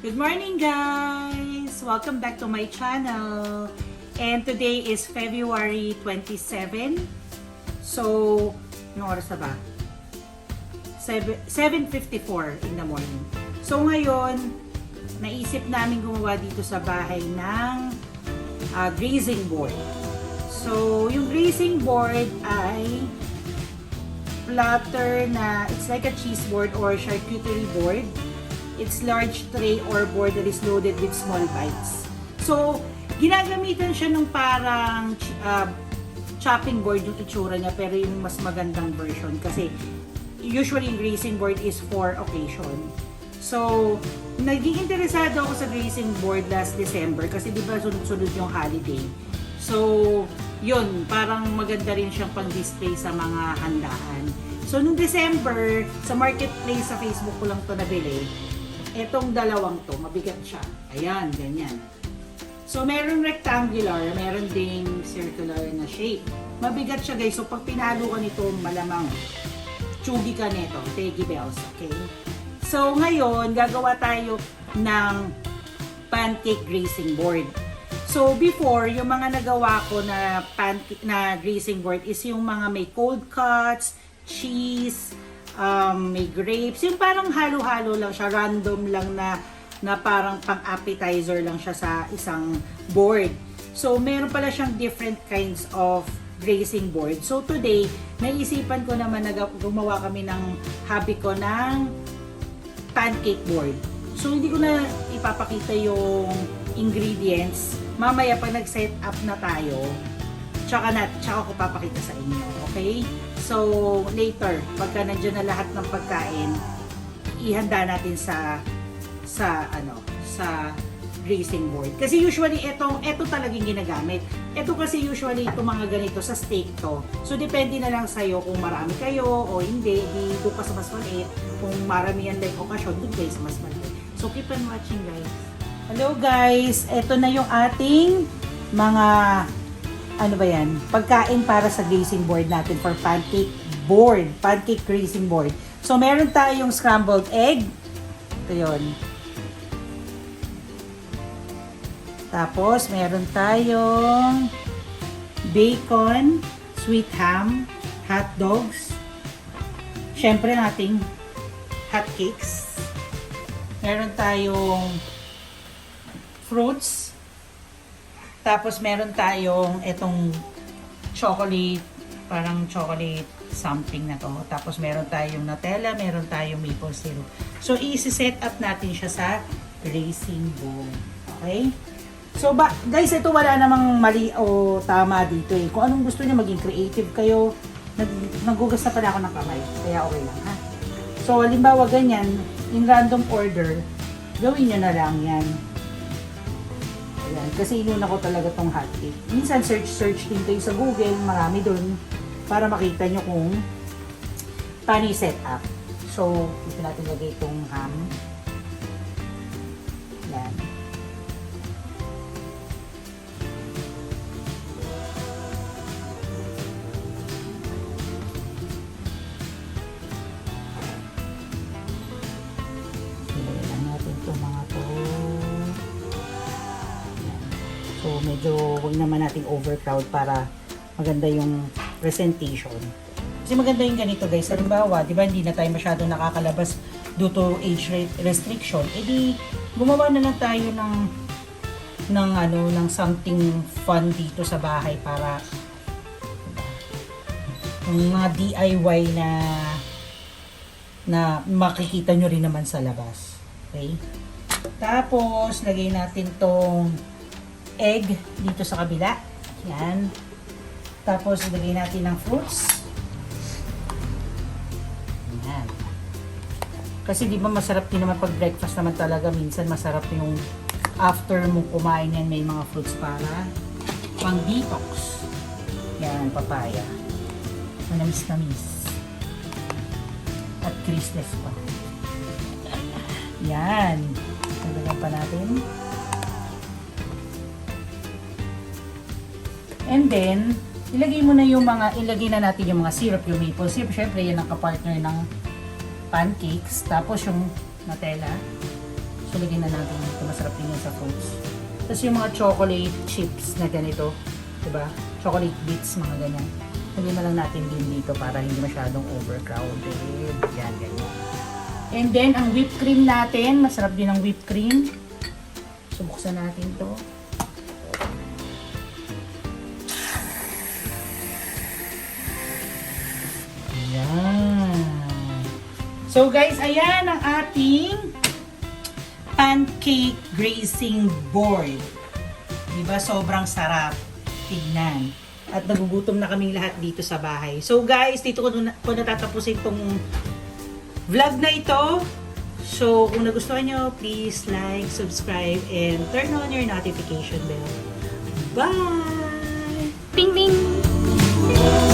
Good morning guys! Welcome back to my channel. And today is February 27. So, anong oras na ba? 7:54 in the morning. So ngayon, naisip namin gumawa dito sa bahay ng grazing board. So, yung grazing board ay platter na, it's like a cheese board or charcuterie board. It's large tray or board that is loaded with small bites. So, ginagamitan siya nung parang chopping board yung itsura niya, pero yung mas magandang version kasi usually yung grazing board is for occasion. So, naging interesado ako sa grazing board last December kasi di ba sunod-sunod yung holiday. So, yun, parang maganda rin siyang pang-display sa mga handaan. So, nung December, sa marketplace sa Facebook ko lang to nabili. Etong dalawang to, mabigat siya. Ayan, ganyan. So, meron rectangular, meron ding circular na shape. Mabigat siya guys. So, pag pinalo ka nito, malamang chugi ka nito. Teggy bells, okay? So, ngayon, gagawa tayo ng pancake grazing board. So, before, yung mga nagawa ko na pancake na grazing board is yung mga may cold cuts, cheese, may grapes, yung parang halo-halo lang siya, random lang na parang pang-appetizer lang siya sa isang board. So, meron pala siyang different kinds of grazing board. So, today, naisipan ko naman na gumawa kami ng hobby ko ng pancake board. So, hindi ko na ipapakita yung ingredients. Mamaya pag nag-set up na tayo, tsaka ko papakita sa inyo. Okay? So, later, pagka nandiyan na lahat ng pagkain, ihanda natin sa grazing board. Kasi usually, ito talagang ginagamit. Ito kasi usually, itong mga ganito, sa steak to. So, depende na lang sa'yo kung marami kayo o hindi. Di doon ka sa mas maliit. Kung marami yan like okasyon, doon kayo sa mas maliit. So, keep on watching guys. Hello guys! Ito na yung ating mga pagkain para sa grazing board natin for pancake board, pancake grazing board. So, meron tayong scrambled egg. Ito yun. Tapos, meron tayong bacon, sweet ham, hot dogs. Syempre, nating hot cakes. Meron tayong fruits. Tapos, meron tayong itong chocolate, parang chocolate something na to. Tapos, meron tayong Nutella, meron tayong maple syrup. So, i-set up natin siya sa grazing board. Okay? So, guys, ito wala namang mali o tama dito eh. Kung anong gusto niyo, maging creative kayo. Nagugas na pala ako ng kamay. Kaya okay lang, ha? So, halimbawa ganyan, in random order, gawin nyo na lang yan. Ayan, kasi inuna ko talaga tong hotcake. Minsan search din kayo sa Google, marami dun para makita nyo kung paano i-set up. So, dito natin lagay itong ham. Ayan. Silagay natin itong mga to. So, medyo huwag naman nating overcrowd para maganda yung presentation. Kasi maganda yung ganito guys. Halimbawa, di ba hindi na tayo masyado nakakalabas due to age restriction. E di, gumawa na lang tayo ng something fun dito sa bahay para yung mga DIY na makikita nyo rin naman sa labas. Okay? Tapos, lagay natin tong egg dito sa kabila. Yan. Tapos, ilagay natin ng fruits. Yan. Kasi di ba masarap din naman pag breakfast naman talaga. Minsan masarap yung after mo kumain yan, may mga fruits para pang detox. Yan, papaya. Manamis-namis. At Christmas pa. Yan. Lagyan pa natin. And then, ilagay na natin yung mga syrup, yung maple syrup. Syempre, yan ang kapartner ng pancakes. Tapos yung Nutella. Ilagay na natin dito. Masarap din yan sa fruits. Tapos yung mga chocolate chips na ganito. Diba? Chocolate bits, mga ganyan. Lagay na lang natin din dito para hindi masyadong overcrowded. Yan, ganyan. And then, ang whipped cream natin. Masarap din ang whipped cream. Subuksan natin to. Ayan. So guys, ayan ang ating pancake grazing board. Diba? Sobrang sarap. Tignan. At nagugutom na kaming lahat dito sa bahay. So guys, dito ko natatapusin itong vlog na ito. So, kung nagustuhan nyo, please like, subscribe, and turn on your notification bell. Bye! Ping ping!